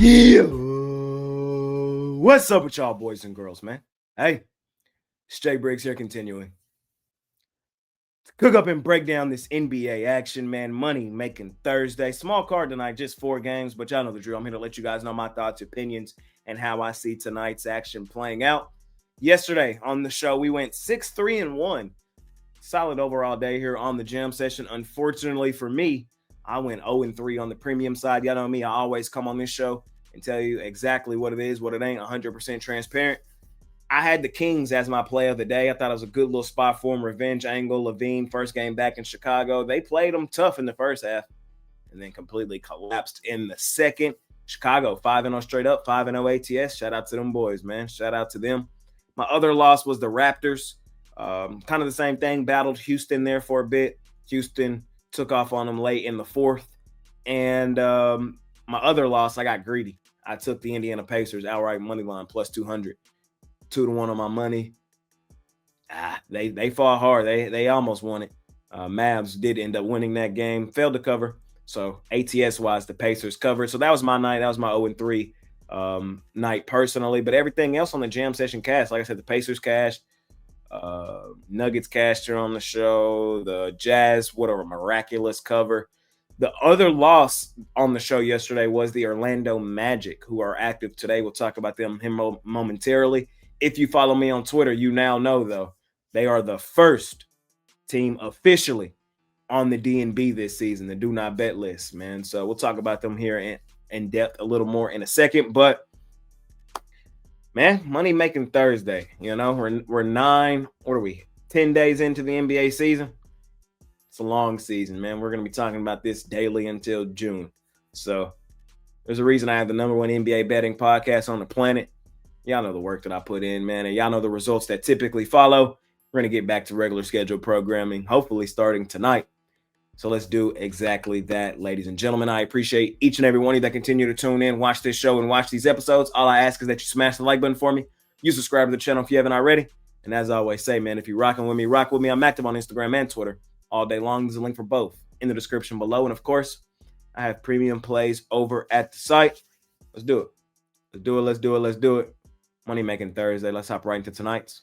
Yeah. What's up with y'all boys and girls, man? Hey, Stray Briggs here continuing. To cook up and break down this NBA action, man. Money making Thursday. Small card tonight, just 4 games, but y'all know the drill. I'm here to let you guys know my thoughts, opinions, and how I see tonight's action playing out. Yesterday on the show, we went 6-3-1. Solid overall day here on the jam session. Unfortunately for me, I went 0-3 on the premium side. Y'all know me, I always come on this show and tell you exactly what it is, what it ain't, 100% transparent. I had the Kings as my play of the day. I thought it was a good little spot for them. Revenge angle, Levine, first game back in Chicago. They played them tough in the first half and then completely collapsed in the second. Chicago, 5-0 straight up, 5-0 ATS. Shout out to them boys, man. Shout out to them. My other loss was the Raptors. Kind of the same thing. Battled Houston there for a bit. Houston took off on them late in the fourth. And my other loss, I got greedy. I took the Indiana Pacers outright money line plus 200. 2-1 on my money. They fought hard. They almost won it. Mavs did end up winning that game. Failed to cover. So ATS-wise, the Pacers covered. So that was my night. That was my 0-3 night personally. But everything else on the jam session cashed. Like I said, the Pacers cashed. Nuggets cashed here on the show. The Jazz, what a miraculous cover. The other loss on the show yesterday was the Orlando Magic, who are active today. We'll talk about them momentarily. If you follow me on Twitter, you now know, though, they are the first team officially on the DNB this season, the do not bet list, man. So we'll talk about them here in depth a little more in a second. But, man, money making Thursday. You know, we're 10 days into the NBA season. It's a long season, man. We're going to be talking about this daily until June. So there's a reason I have the #1 NBA betting podcast on the planet. Y'all know the work that I put in, man, and y'all know the results that typically follow. We're going to get back to regular scheduled programming, hopefully starting tonight. So let's do exactly that, ladies and gentlemen. I appreciate each and every one of you that continue to tune in, watch this show, and watch these episodes. All I ask is that you smash the like button for me. You subscribe to the channel if you haven't already. And as I always say, man, if you're rocking with me, rock with me. I'm active on Instagram and Twitter all day long. There's a link for both in the description below. And, of course, I have premium plays over at the site. Let's do it. Let's do it. Money making Thursday. Let's hop right into tonight's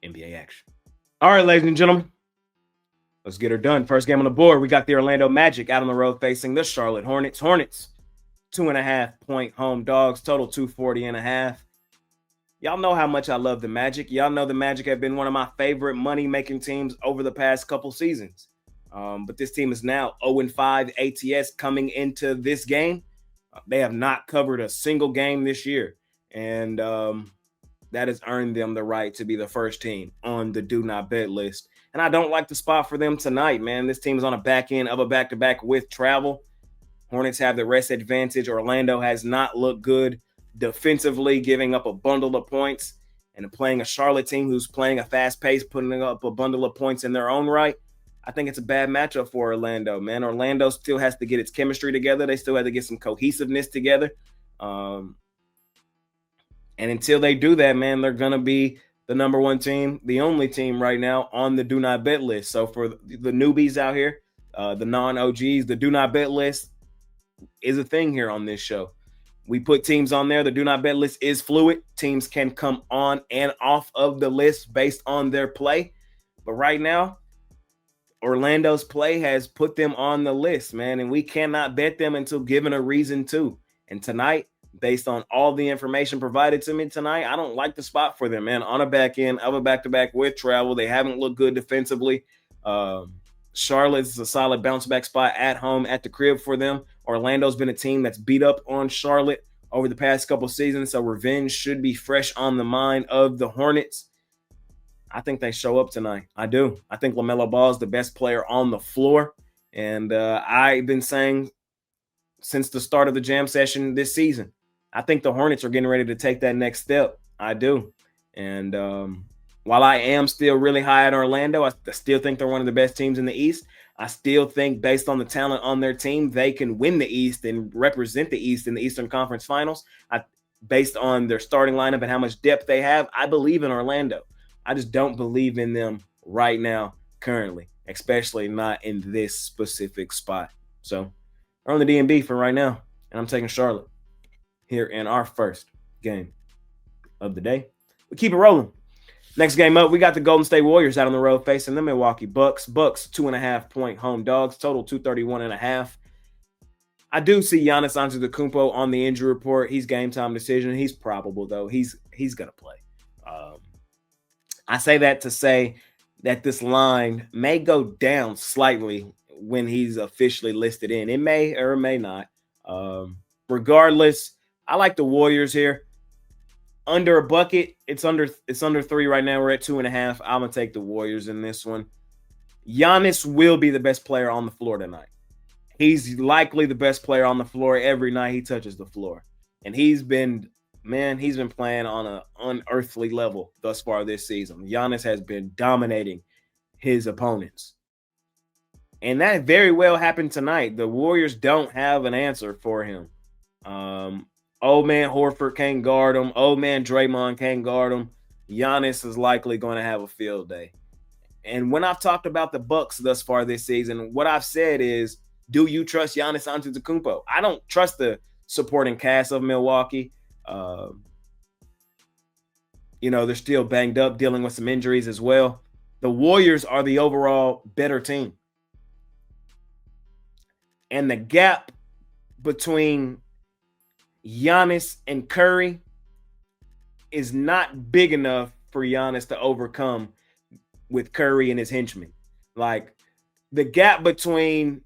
NBA action. All right, ladies and gentlemen, let's get her done. First game on the board, we got the Orlando Magic out on the road facing the Charlotte Hornets. Hornets, 2.5-point home dogs, total 240.5. Y'all know how much I love the Magic. Y'all know the Magic have been one of my favorite money-making teams over the past couple seasons. But this team is now 0-5 ATS coming into this game. They have not covered a single game this year. And that has earned them the right to be the first team on the do not bet list. And I don't like the spot for them tonight, man. This team is on a back end of a back-to-back with travel. Hornets have the rest advantage. Orlando has not looked good defensively, giving up a bundle of points, and playing a Charlotte team who's playing a fast pace, putting up a bundle of points in their own right. I think it's a bad matchup for Orlando, man. Orlando still has to get its chemistry together. They still have to get some cohesiveness together. And until they do that, man, they're going to be the #1 team, the only team right now on the do not bet list. So for the newbies out here, the non-OGs, the do not bet list is a thing here on this show. We put teams on there. The do not bet list is fluid. Teams can come on and off of the list based on their play. But right now, Orlando's play has put them on the list, man, and we cannot bet them until given a reason to. And tonight, based on all the information provided to me tonight, I don't like the spot for them, man. On a back end of a back-to-back with travel, they haven't looked good defensively. Charlotte's a solid bounce-back spot at home at the crib for them. Orlando's been a team that's beat up on Charlotte over the past couple seasons, so revenge should be fresh on the mind of the Hornets. I think they show up tonight. I do. I think LaMelo Ball is the best player on the floor, and I've been saying since the start of the jam session this season, I think the Hornets are getting ready to take that next step. I do. And while I am still really high at Orlando, I still think they're one of the best teams in the East. I still think based on the talent on their team, they can win the East and represent the East in the Eastern Conference Finals. Based on their starting lineup and how much depth they have, I believe in Orlando. I just don't believe in them right now, currently, especially not in this specific spot. So they're on the DNB for right now. and I'm taking Charlotte here in our first game of the day. We keep it rolling. Next game up, we got the Golden State Warriors out on the road facing the Milwaukee Bucks. Bucks 2.5-point home dogs, total 231.5. I do see Giannis Antetokounmpo on the injury report. He's game time decision. He's probable though. He's gonna play. I say that to say that this line may go down slightly when he's officially listed in. It may or it may not. Regardless, I like the Warriors here. Under a bucket, it's under 3 right now. We're at 2.5. I'm gonna take the Warriors in this one. Giannis will be the best player on the floor tonight. He's likely the best player on the floor every night he touches the floor. And he's been playing on an unearthly level thus far this season. Giannis has been dominating his opponents. And that very well happened tonight. The Warriors don't have an answer for him. Old man Horford can't guard him. Old man Draymond can't guard him. Giannis is likely going to have a field day. And when I've talked about the Bucks thus far this season, what I've said is, do you trust Giannis Antetokounmpo? I don't trust the supporting cast of Milwaukee. They're still banged up, dealing with some injuries as well. The Warriors are the overall better team. And the gap between Giannis and Curry is not big enough for Giannis to overcome with Curry and his henchmen. Like, the gap between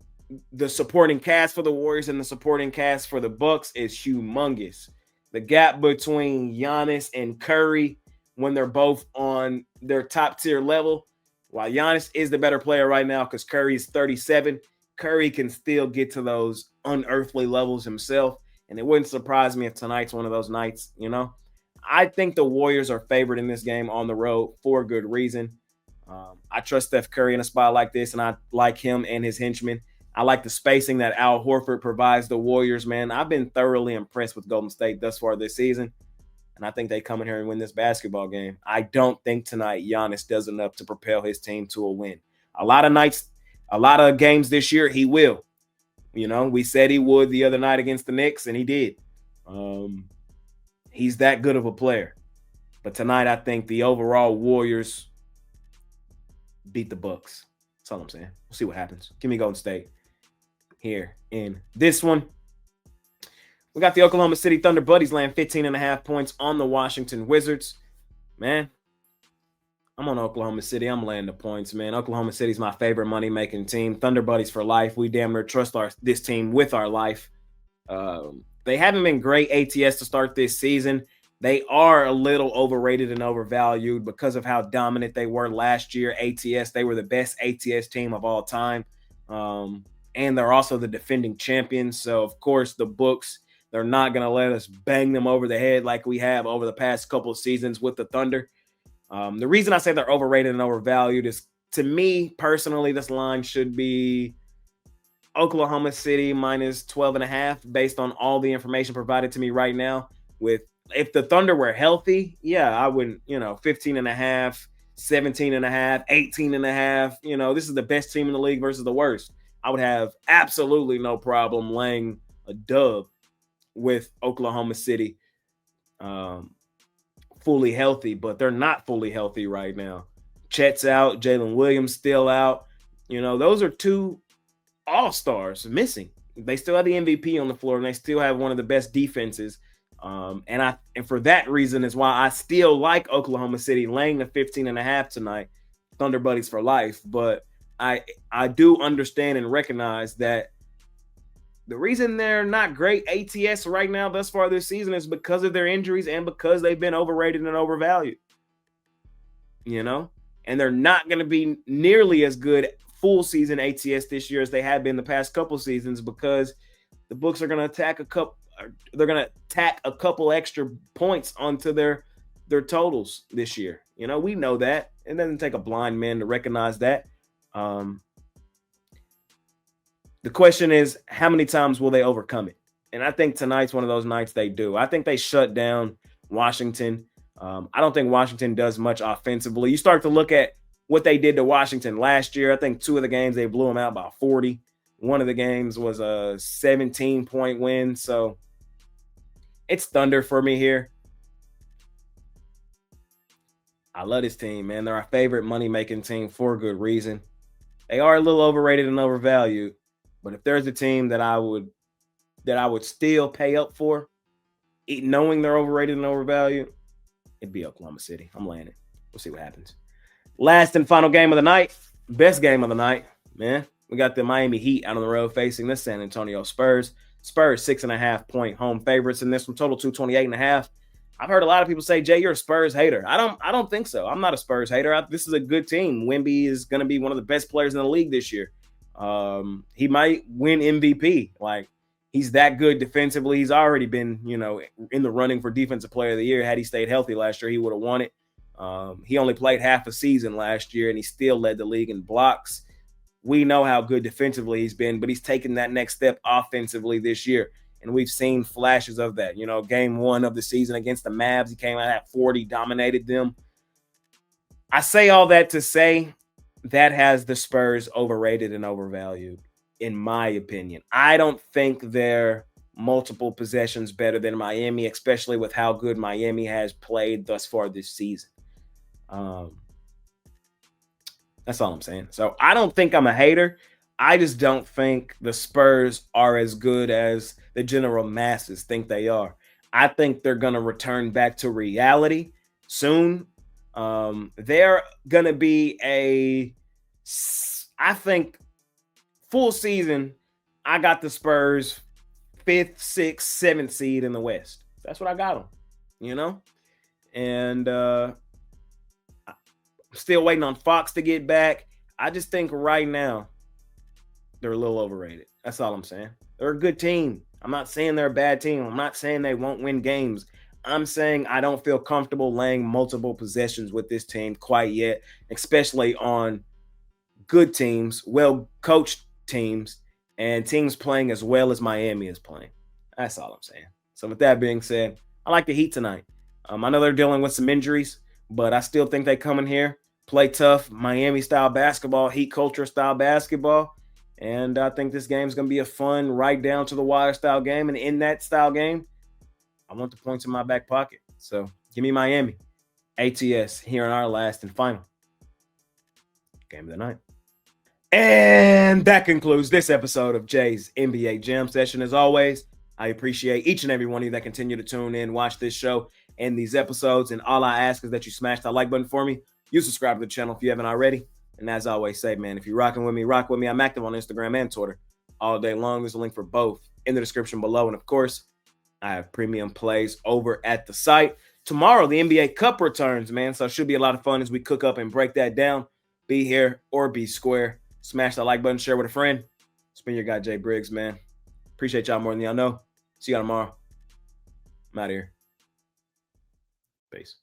the supporting cast for the Warriors and the supporting cast for the Bucks is humongous. The gap between Giannis and Curry when they're both on their top tier level, while Giannis is the better player right now because Curry is 37, Curry can still get to those unearthly levels himself. And it wouldn't surprise me if tonight's one of those nights, I think the Warriors are favored in this game on the road for good reason. I trust Steph Curry in a spot like this, and I like him and his henchmen. I like the spacing that Al Horford provides the Warriors, man. I've been thoroughly impressed with Golden State thus far this season, and I think they come in here and win this basketball game. I don't think tonight Giannis does enough to propel his team to a win. A lot of games this year, he will. We said he would the other night against the Knicks, and he did. He's that good of a player. But tonight, I think the overall Warriors beat the Bucks. That's all I'm saying. We'll see what happens. Give me Golden State here in this one. We got the Oklahoma City Thunder Buddies laying 15.5 points on the Washington Wizards. Man, I'm on Oklahoma City. I'm laying the points, man. Oklahoma City's my favorite money-making team. Thunder Buddies for life. We damn near trust this team with our life. They haven't been great ATS to start this season. They are a little overrated and overvalued because of how dominant they were last year. ATS, they were the best ATS team of all time. And they're also the defending champions. So, of course, the books, they're not going to let us bang them over the head like we have over the past couple of seasons with the Thunder. The reason I say they're overrated and overvalued is, to me personally, this line should be Oklahoma City minus 12.5 based on all the information provided to me right now. If the Thunder were healthy, I wouldn't, 15.5, 17.5, 18.5. This is the best team in the league versus the worst. I would have absolutely no problem laying a dub with Oklahoma City fully healthy, but they're not fully healthy right now. Chet's out, Jalen Williams still out. Those are two all-stars missing. They still have the MVP on the floor, and they still have one of the best defenses. And for that reason is why I still like Oklahoma City laying the 15.5 tonight. Thunder Buddies for life. But I do understand and recognize that the reason they're not great ATS right now thus far this season is because of their injuries and because they've been overrated and overvalued. And they're not going to be nearly as good full season ATS this year as they have been the past couple seasons because the books are going to they're going to tack a couple extra points onto their totals this year. We know that. It doesn't take a blind man to recognize that. The question is, how many times will they overcome it? And I think tonight's one of those nights they do. I think they shut down Washington. I don't think Washington does much offensively. You start to look at what they did to Washington last year. I think 2 of the games they blew them out by 40. One of the games was a 17-point win. So it's Thunder for me here. I love this team, man. They're our favorite money-making team for good reason. They are a little overrated and overvalued, but if there's a team that I would still pay up for, knowing they're overrated and overvalued, it'd be Oklahoma City. I'm laying it. We'll see what happens. Last and final game of the night, best game of the night, man. We got the Miami Heat out on the road facing the San Antonio Spurs. Spurs 6.5-point home favorites in this one, total 228.5. I've heard a lot of people say, Jay, you're a Spurs hater. I don't think so. I'm not a Spurs hater. This is a good team. Wemby is going to be one of the best players in the league this year. He might win MVP. Like, he's that good defensively. He's already been, in the running for Defensive Player of the Year. Had he stayed healthy last year, he would have won it. He only played half a season last year, and he still led the league in blocks. We know how good defensively he's been, but he's taken that next step offensively this year. And we've seen flashes of that. Game 1 of the season against the Mavs, he came out at 40, dominated them. I say all that to say that has the Spurs overrated and overvalued, in my opinion. I don't think they're multiple possessions better than Miami, especially with how good Miami has played thus far this season. That's all I'm saying. So I don't think I'm a hater. I just don't think the Spurs are as good as the general masses think they are. I think they're going to return back to reality soon. They're going to be I think, full season, I got the Spurs 5th, 6th, 7th seed in the West. That's what I got them, And I'm still waiting on Fox to get back. I just think right now they're a little overrated. That's all I'm saying. They're a good team. I'm not saying they're a bad team. I'm not saying they won't win games. I'm saying I don't feel comfortable laying multiple possessions with this team quite yet, especially on good teams, well-coached teams, and teams playing as well as Miami is playing. That's all I'm saying. So with that being said, I like the Heat tonight. I know they're dealing with some injuries, but I still think they come in here, play tough, Miami-style basketball, Heat culture-style basketball, and I think this game's going to be a fun, right down to the wire style game. And in that style game, I want the points in my back pocket. So give me Miami. ATS here in our last and final game of the night. And that concludes this episode of Jay's NBA Jam Session. As always, I appreciate each and every one of you that continue to tune in, watch this show and these episodes. And all I ask is that you smash that like button for me. You subscribe to the channel if you haven't already. And as I always say, man, if you're rocking with me, rock with me. I'm active on Instagram and Twitter all day long. There's a link for both in the description below. And of course, I have premium plays over at the site. Tomorrow, the NBA Cup returns, man. So it should be a lot of fun as we cook up and break that down. Be here or be square. Smash that like button, share with a friend. It's been your guy, Jay Briggs, man. Appreciate y'all more than y'all know. See y'all tomorrow. I'm out of here. Peace.